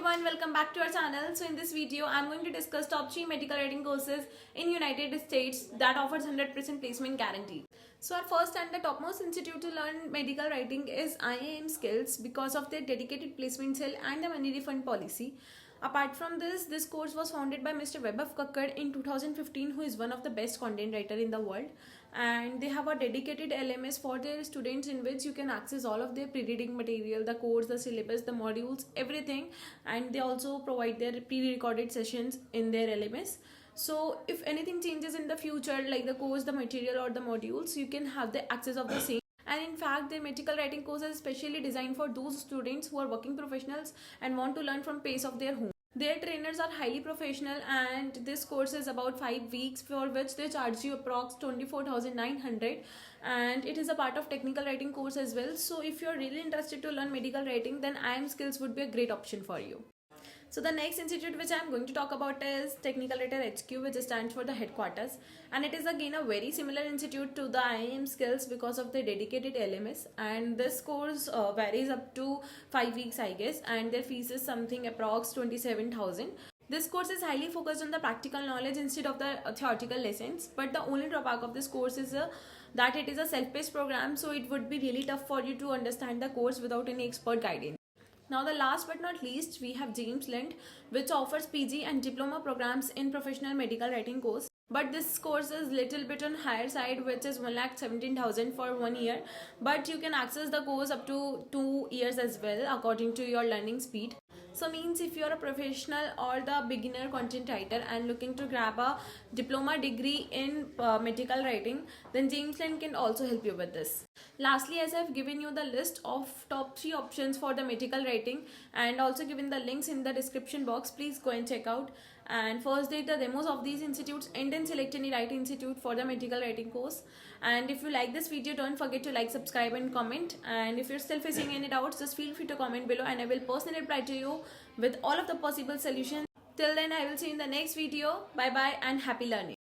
everyone, welcome back to our channel. So in this video I'm going to discuss top 3 medical writing courses in United States that offers 100% placement guarantee. So our first and the topmost institute to learn medical writing is IIM Skills because of their dedicated placement cell and the money refund policy. Apart from this course was founded by Mr. Vaibhav Kakkad in 2015, who is one of the best content writer in the world, and they have a dedicated LMS for their students in which you can access all of their pre-reading material, the course, the syllabus, the modules, everything, and they also provide their pre-recorded sessions in their LMS. So if anything changes in the future, like the course, the material or the modules, you can have the access of the same. And in fact, their medical writing course is specially designed for those students who are working professionals and want to learn from pace of their home. Their trainers are highly professional, and this course is about 5 weeks, for which they charge you approx 24,900, and it is a part of technical writing course as well. So if you're really interested to learn medical writing, then IIM Skills would be a great option for you. So the next institute which I am going to talk about is Technical Writer HQ, which stands for the headquarters, and it is again a very similar institute to the IIM Skills because of the dedicated LMS, and this course varies up to 5 weeks I guess, and their fees is something approx 27,000. This course is highly focused on the practical knowledge instead of the theoretical lessons, but the only drawback of this course is that it is a self-paced program, so it would be really tough for you to understand the course without any expert guidance. Now the last but not least, we have James Lind, which offers PG and diploma programs in professional medical writing course. But this course is little bit on higher side, which is 1,17,000 for 1 year. But you can access the course up to 2 years as well according to your learning speed. So means if you're a professional or the beginner content writer and looking to grab a diploma degree in medical writing, then James Lind can also help you with this. Lastly, as I've given you the list of top 3 options for the medical writing and also given the links in the description box, please go and check out. And first date the demos of these institutes, and then select any right institute for the medical writing course. And if you like this video, don't forget to like, subscribe and comment. And if you're still facing any doubts, just feel free to comment below and I will personally reply to you with all of the possible solutions. Till then, I will see you in the next video. Bye bye and happy learning.